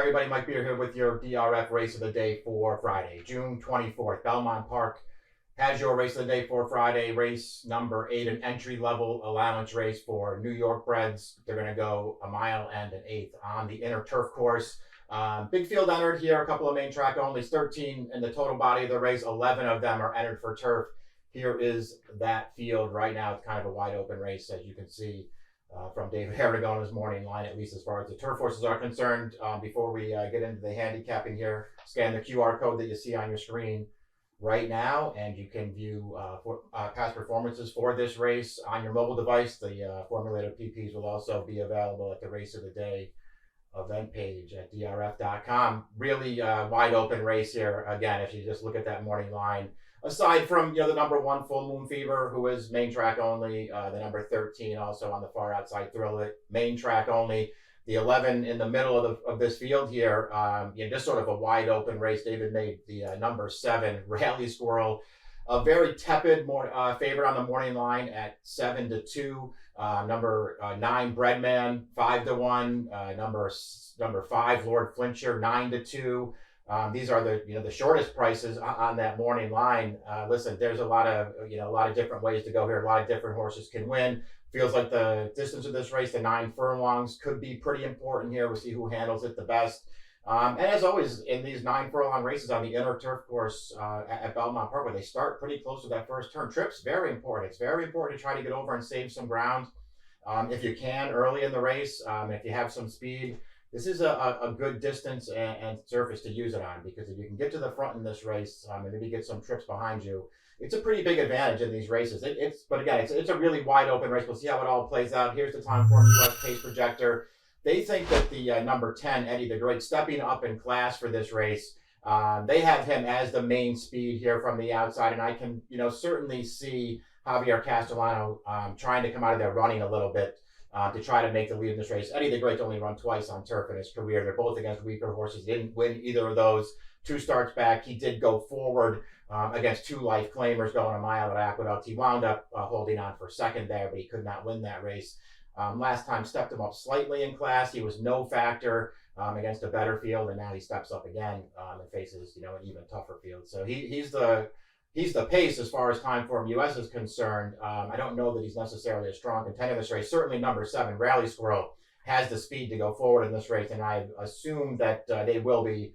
everybody. Mike Beer here with your DRF race of the day for Friday, June 24th. Belmont Park has your race of the day for Friday, race number 8, an entry-level allowance race for New York breds. They're going to go a mile and an eighth on the inner turf course. Big field entered here, a couple of main track only, 13 in the total body of the race, 11 of them are entered for turf. Here is that field right now. It's kind of a wide open race, as you can see from David Aragona's morning line, at least as far as the turf horses are concerned. Before we get into the handicapping here, scan the QR code that you see on your screen right now, and you can view past performances for this race on your mobile device. The formulated PPs will also be available at the Race of the Day event page at DRF.com. Really wide open race here. Again, if you just look at that morning line, aside from the number 1 Full Moon Fever, who is main track only, the number 13 also on the far outside Thrill It, main track only. The 11 in the middle of this field here, just sort of a wide open race. David made the number 7 Rally Squirrel a very tepid favorite on the morning line at 7-2. Number 9 Breadman 5-1. Number 5 Lord Flincher 9-2. These are the shortest prices on that morning line. Listen, there's a lot of different ways to go here. A lot of different horses can win. Feels like the distance of this race, the 9 furlongs, could be pretty important here. We'll see who handles it the best. And as always, in these 9 furlong races on the inner turf course at Belmont Park, where they start pretty close to that first turn, trips very important. It's very important to try to get over and save some ground if you can early in the race. If you have some speed, this is a good distance and surface to use it on, because if you can get to the front in this race and maybe get some trips behind you, it's a pretty big advantage in these races. But again, it's a really wide open race. We'll see how it all plays out. Here's the Time Form US Pace Projector. They think that the number 10, Eddie the Great, stepping up in class for this race. They have him as the main speed here from the outside, and I can certainly see Javier Castellano trying to come out of there running a little bit to try to make the lead in this race. Eddie the Great's only run twice on turf in his career. They're both against weaker horses. He didn't win either of those. 2 starts back, he did go forward against 2 life claimers going a mile at Aqueduct. He wound up holding on for second there, but he could not win that race. Last time stepped him up slightly in class. He was no factor against a better field, and now he steps up again and faces an even tougher field. So he's the pace as far as Time Form US is concerned. I don't know that he's necessarily a strong contender in this race. Certainly number 7 Rally Squirrel has the speed to go forward in this race, and I assume that they will be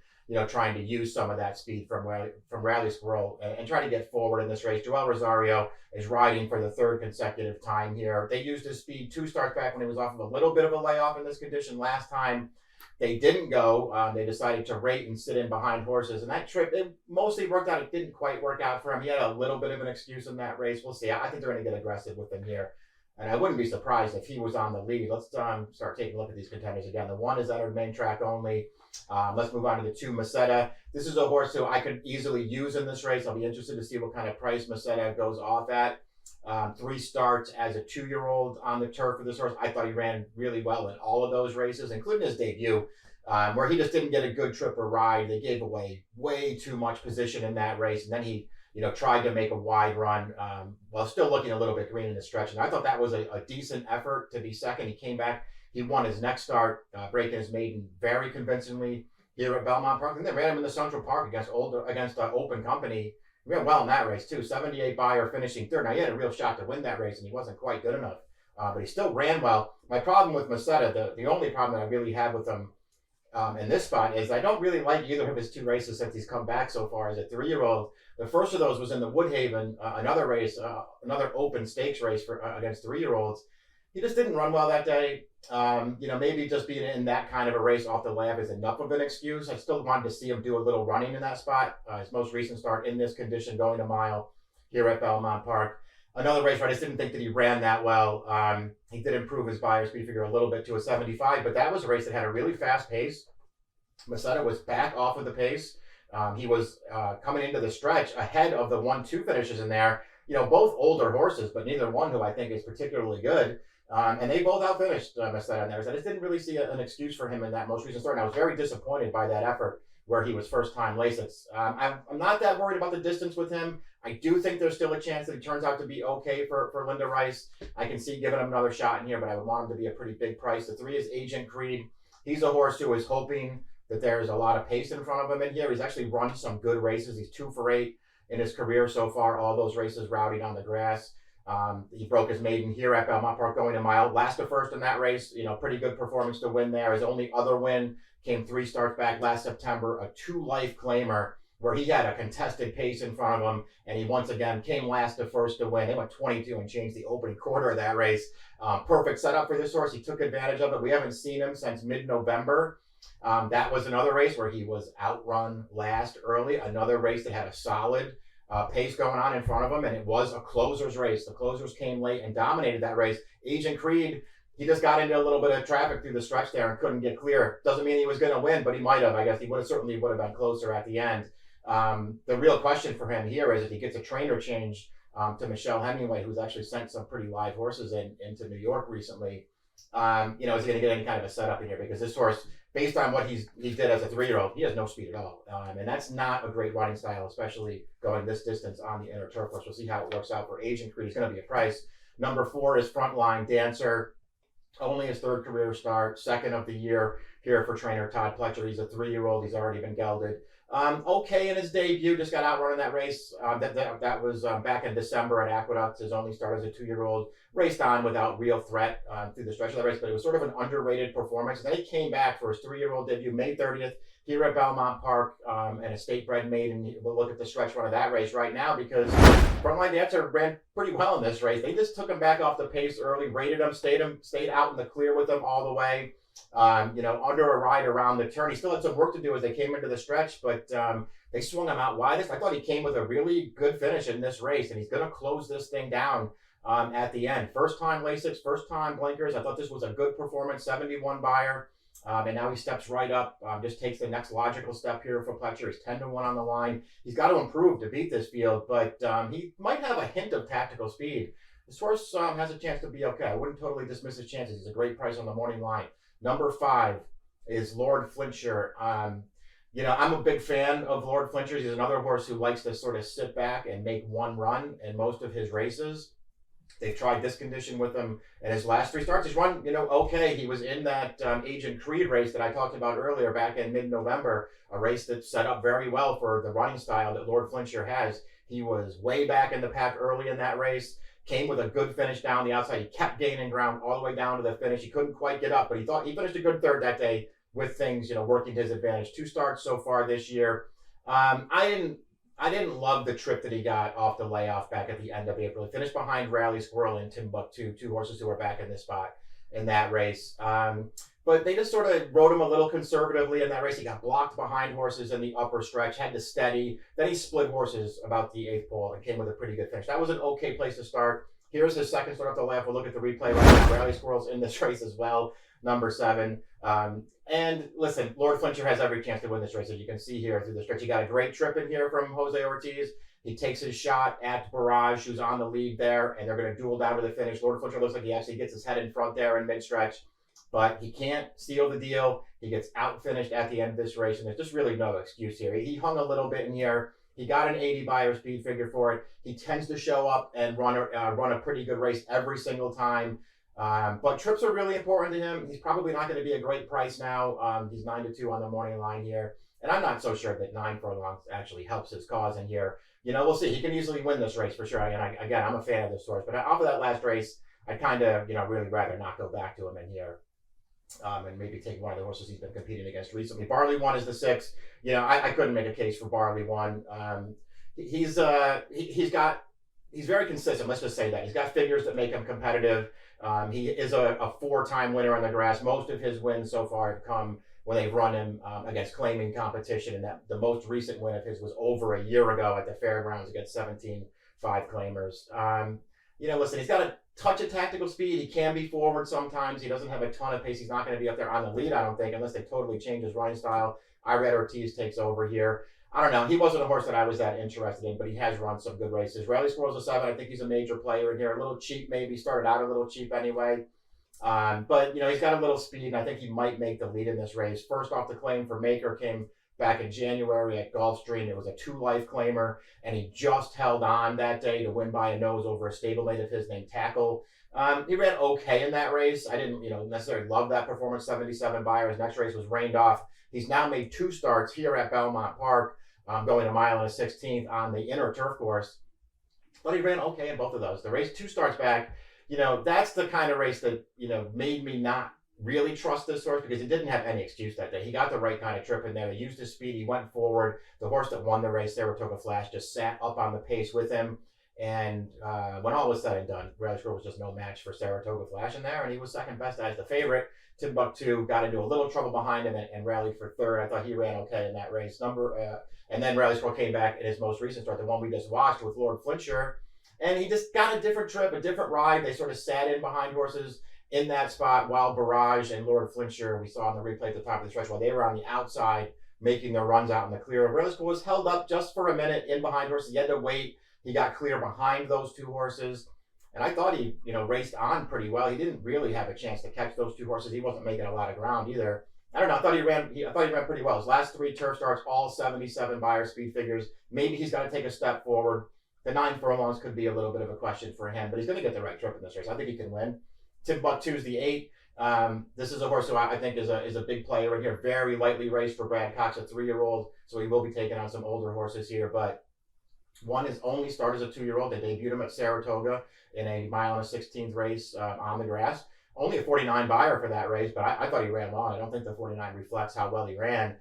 trying to use some of that speed from Rally Squirrel and try to get forward in this race. Joel Rosario is riding for the 3rd consecutive time here. They used his speed 2 starts back when he was off of a little bit of a layoff in this condition. Last time they didn't go. They decided to rate and sit in behind horses. And that trip, it mostly worked out. It didn't quite work out for him. He had a little bit of an excuse in that race. We'll see. I think they're going to get aggressive with him here. And I wouldn't be surprised if he was on the lead. Let's start taking a look at these contenders again. The 1 is entered main track only. Let's move on to the 2, Meseta. This is a horse who I could easily use in this race. I'll be interested to see what kind of price Meseta goes off at. 3 starts as a 2-year-old on the turf for this horse. I thought he ran really well in all of those races, including his debut, where he just didn't get a good trip or ride. They gave away way too much position in that race, and then he tried to make a wide run while still looking a little bit green in the stretch. And I thought that was a decent effort to be second. He came back. He won his next start, breaking his maiden very convincingly here at Belmont Park. And they ran him in the Central Park against Open Company. He ran well in that race, too. 78 Buyer finishing 3rd. Now, he had a real shot to win that race, and he wasn't quite good enough. But he still ran well. My problem with Meseta, the only problem that I really have with him in this spot is I don't really like either of his 2 races since he's come back so far as a 3-year-old. The first of those was in the Woodhaven, another race, another open stakes race against 3-year-olds. He just didn't run well that day. Maybe just being in that kind of a race off the lab is enough of an excuse. I still wanted to see him do a little running in that spot. His most recent start in this condition, going a mile here at Belmont Park. Another race where I just didn't think that he ran that well. He did improve his Buyer speed figure a little bit to a 75, but that was a race that had a really fast pace. Meseta was back off of the pace. He was coming into the stretch ahead of the 1-2 finishes in there. Both older horses, but neither one who I think is particularly good. And they both outfinished Meseta in there. So I just didn't really see an excuse for him in that most recent start. And I was very disappointed by that effort where he was first-time Lasix. I'm not that worried about the distance with him. I do think there's still a chance that he turns out to be okay for Linda Rice. I can see giving him another shot in here, but I would want him to be a pretty big price. The 3 is Agent Creed. He's a horse who is hoping that there's a lot of pace in front of him in here. He's actually run some good races. He's 2 for 8 in his career so far. All those races routed on the grass. He broke his maiden here at Belmont Park going a mile. Last to first in that race. Pretty good performance to win there. His only other win came 3 starts back last September, a 2-life claimer where he had a contested pace in front of him, and he once again came last to first to win. He went 22 and changed the opening quarter of that race. Perfect setup for this horse. He took advantage of it. We haven't seen him since mid-November. That was another race where he was outrun last early. Another race that had a solid pace going on in front of him, and it was a closer's race. The closers came late and dominated that race. Agent Creed, he just got into a little bit of traffic through the stretch there and couldn't get clear. Doesn't mean he was going to win, but he might have. I guess he certainly would have been closer at the end. The real question for him here is if he gets a trainer change to Michelle Hemingway, who's actually sent some pretty live horses into New York recently. Is he going to get any kind of a setup in here? Because this horse, based on what he did as a 3-year-old, he has no speed at all. And that's not a great running style, especially going this distance on the inner turf course. We'll see how it works out for Agent Creed. He's going to be a price. Number 4 is Frontline Dancer. Only his 3rd career start, 2nd of the year here for trainer Todd Pletcher. He's a 3-year-old. He's already been gelded. Okay in his debut, just got outrun in that race. That was back in December at Aqueduct. His only start as a 2-year-old. Raced on without real threat through the stretch of the race, but it was sort of an underrated performance. And then he came back for his 3-year-old debut, May 30th, here at Belmont Park, and a state-bred maiden. We'll look at the stretch run of that race right now because Frontline Dancer ran pretty well in this race. They just took him back off the pace early, rated him, stayed out in the clear with him all the way. Under a ride around the turn. He still had some work to do as they came into the stretch, but they swung him out widest. I thought he came with a really good finish in this race, and he's going to close this thing down at the end. First time Lasix, first time blinkers. I thought this was a good performance, 71 buyer. And now he steps right up, just takes the next logical step here for Pletcher. He's 10-1 on the line. He's got to improve to beat this field, but he might have a hint of tactical speed. This horse has a chance to be okay. I wouldn't totally dismiss his chances. He's a great price on the morning line. Number 5 is Lord Flincher. I'm a big fan of Lord Flincher. He's another horse who likes to sort of sit back and make one run in most of his races. They've tried this condition with him in his last 3 starts. He's run, okay. He was in that Agent Creed race that I talked about earlier back in mid-November, a race that set up very well for the running style that Lord Flincher has. He was way back in the pack early in that race. Came with a good finish down the outside. He kept gaining ground all the way down to the finish. He couldn't quite get up, but he thought he finished a good 3rd that day with things, working to his advantage. 2 starts so far this year. I didn't love the trip that he got off the layoff back at the end of April. He finished behind Rally Squirrel and Timbuktu, 2 horses who were back in this spot in that race. But they just sort of rode him a little conservatively in that race. He got blocked behind horses in the upper stretch, had to steady. Then he split horses about the 8th pole and came with a pretty good finish. That was an okay place to start. Here's his 2nd start off the left. We'll look at the replay right now. Rally Squirrel's in this race as well, number 7. And listen, Lord Flincher has every chance to win this race, as you can see here through the stretch. He got a great trip in here from Jose Ortiz. He takes his shot at Barrage, who's on the lead there, and they're going to duel down to the finish. Lord Flincher looks like he actually gets his head in front there in mid-stretch, but he can't seal the deal. He gets out-finished at the end of this race, and there's just really no excuse here. He hung a little bit in here. He got an 80 buyer speed figure for it. He tends to show up and run a pretty good race every single time. But trips are really important to him. He's probably not going to be a great price now. He's 9-2 on the morning line here. And I'm not so sure that 9 furlongs actually helps his cause in here. We'll see. He can easily win this race for sure. And again, I'm a fan of this horse. But off of that last race, I'd kind of, really rather not go back to him in here. And maybe take one of the horses he's been competing against recently. Barley One is the 6. I couldn't make a case for Barley One. He's very consistent. Let's just say that. He's got figures that make him competitive. He is a 4-time winner on the grass. Most of his wins so far have come when they've run him against claiming competition. And that the most recent win of his was over a year ago at the Fairgrounds against 17 5-claimers. Listen, he's got a touch of tactical speed. He can be forward sometimes. He doesn't have a ton of pace. He's not going to be up there on the lead, I don't think, unless they totally change his running style. Irad Ortiz takes over here. I don't know. He wasn't a horse that I was that interested in, but he has run some good races. Rally Squirrel's a 7. I think he's a major player in here. A little cheap, maybe. Started out a little cheap anyway. But he's got a little speed, and I think he might make the lead in this race. First off the claim for Maker came back in January at Gulfstream. It was a 2-life claimer, and he just held on that day to win by a nose over a stablemate of his named Tackle. He ran okay in that race. I didn't, necessarily love that performance. 77 Buyer. His next race was rained off. He's now made 2 starts here at Belmont Park, going a mile and a 16th on the inner turf course. But he ran okay in both of those. The race 2 starts back, that's the kind of race that, made me not really trust this horse because he didn't have any excuse that day. He got the right kind of trip in there. He used his speed. He went forward. The horse that won the race, Saratoga Flash, just sat up on the pace with him. And when all was said and done, Rally Squirrel was just no match for Saratoga Flash in there, and he was second best as the favorite. Timbuktu got into a little trouble behind him and rallied for third. I thought he ran okay in that race. And then Rally Squirrel came back in his most recent start, the one we just watched with Lord Flincher, and he just got a different trip, a different ride. They sort of sat in behind horses in that spot while Barrage and Lord Flincher, we saw on the replay at the top of the stretch, while they were on the outside making their runs out in the clear. Rally Squirrel was held up just for a minute in behind horses. He had to wait. He got clear behind those 2 horses, and I thought he, raced on pretty well. He didn't really have a chance to catch those 2 horses. He wasn't making a lot of ground either. I don't know. I thought he ran pretty well. His last 3 turf starts, all 77 Buyer speed figures. Maybe he's got to take a step forward. The 9 furlongs could be a little bit of a question for him, but he's going to get the right trip in this race. I think he can win. Timbuktu's the 8. This is a horse who I think is a big player in here. Very lightly raced for Brad Cox, a 3-year-old, so he will be taking on some older horses here, but won his only start as a 2-year-old. They debuted him at Saratoga in a mile and a 16th race on the grass. Only a 49 Buyer for that race, but I thought he ran well. I don't think the 49 reflects how well he ran.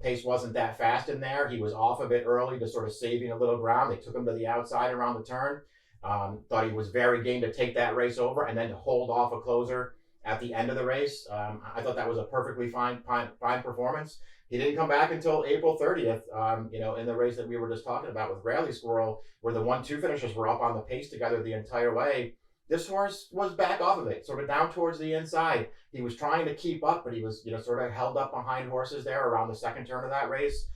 Pace wasn't that fast in there. He was off a bit early to sort of saving a little ground. They took him to the outside around the turn. Thought he was very game to take that race over and then to hold off a closer at the end of the race. I thought that was a perfectly fine performance. He didn't come back until April 30th, in the race that we were just talking about with Rally Squirrel, where the 1-2 finishers were up on the pace together the entire way. This horse was back off of it, sort of down towards the inside. He was trying to keep up, but he was, sort of held up behind horses there around the second turn of that race.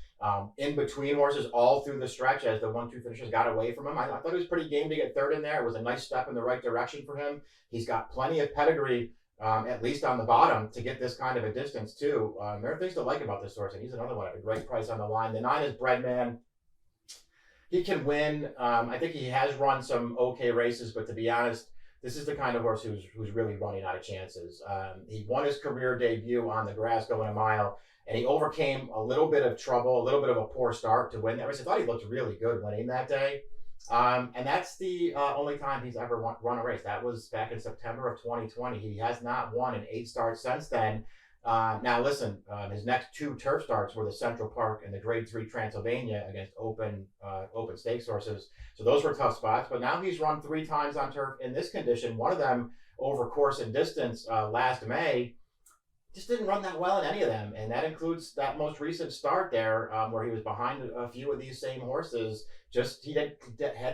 In between horses all through the stretch as the 1-2 finishers got away from him. I thought it was pretty game to get third in there. It was a nice step in the right direction for him. He's got plenty of pedigree, at least on the bottom, to get this kind of a distance too. There are things to like about this horse, and he's another one at a great price on the line. The 9 is Breadman. He can win. I think he has run some okay races, but to be honest, this is the kind of horse who's really running out of chances. He won his career debut on the grass going a mile, and he overcame a little bit of trouble, a little bit of a poor start to win that race. I thought he looked really good winning that day. And that's the only time he's ever run a race. That was back in September of 2020. He has not won an 8 starts since then. Now listen, his next 2 turf starts were the Central Park and the Grade 3 Transylvania against open stakes horses. So those were tough spots, but now he's run 3 times on turf in this condition. One of them over course and distance last May. Just didn't run that well in any of them, and that includes that most recent start there where he was behind a few of these same horses. Just he had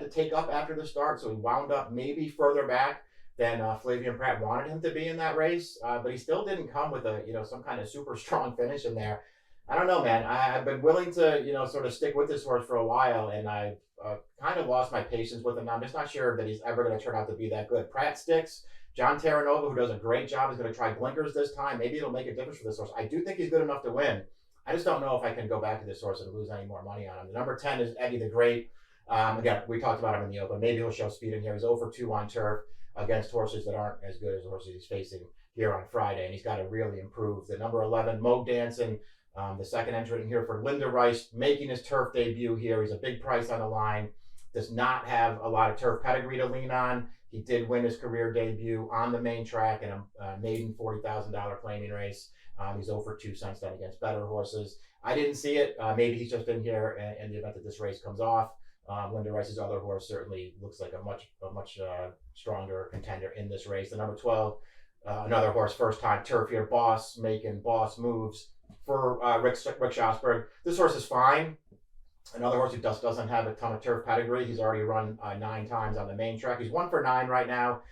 to take up after the start, so he wound up maybe further back than Flavian Pratt wanted him to be in that race, but he still didn't come with a some kind of super strong finish in there. I don't know, man. I've been willing to sort of stick with this horse for a while, and I've kind of lost my patience with him. I'm just not sure that he's ever going to turn out to be that good. Pratt sticks. John Terranova, who does a great job, is going to try blinkers this time. Maybe it'll make a difference for this horse. I do think he's good enough to win. I just don't know if I can go back to this horse and lose any more money on him. The number 10 is Eddie the Great. Again, we talked about him in the open. Maybe he'll show speed in here. He's 0-2 on turf against horses that aren't as good as the horses he's facing here on Friday, and he's got to really improve. The number 11, Moog Danson, the second entrant in here for Linda Rice, making his turf debut here. He's a big price on the line. Does not have a lot of turf pedigree to lean on. He did win his career debut on the main track in a maiden $40,000 claiming race. He's 0-2 since then against better horses. I didn't see it. Maybe he's just in here in the event that this race comes off. Linda Rice's other horse certainly looks like a much stronger contender in this race. The number 12, another horse, first time turf here, Boss, making boss moves for Rick Schosberg. This horse is fine. Another horse who just doesn't have a ton of turf pedigree. He's already run 9 times on the main track. He's 1 for 9 right now.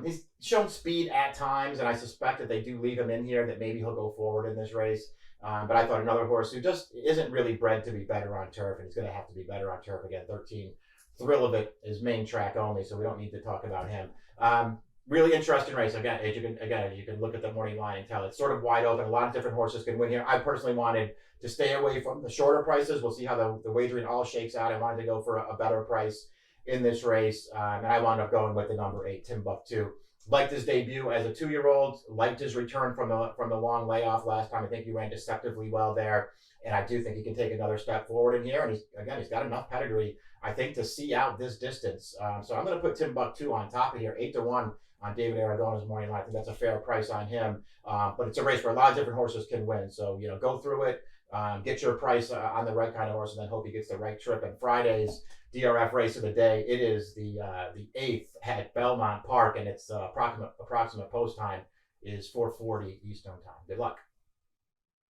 He's shown speed at times, and I suspect that they do leave him in here, that maybe he'll go forward in this race. But I thought another horse who just isn't really bred to be better on turf, and he's going to have to be better on turf again. 13, Thrill of It is main track only, so we don't need to talk about him. Really interesting race. Again, as you can look at the morning line and tell, it's sort of wide open. A lot of different horses can win here. I personally wanted to stay away from the shorter prices. We'll see how the wagering all shakes out. I wanted to go for a better price in this race, and I wound up going with the number 8, Timbuktu. Liked his debut as a 2-year-old. Liked his return from the long layoff last time. I think he ran deceptively well there, and I do think he can take another step forward in here. And he's got enough pedigree, I think, to see out this distance. So I'm going to put Timbuktu on top of here, 8-1 on David Aragona's morning line. I think that's a fair price on him. But it's a race where a lot of different horses can win. So go through it. Get your price on the right kind of horse, and then hope he gets the right trip. And Friday's DRF race of the day, it is the 8th at Belmont Park, and its approximate post time is 4:40 Eastern time. Good luck.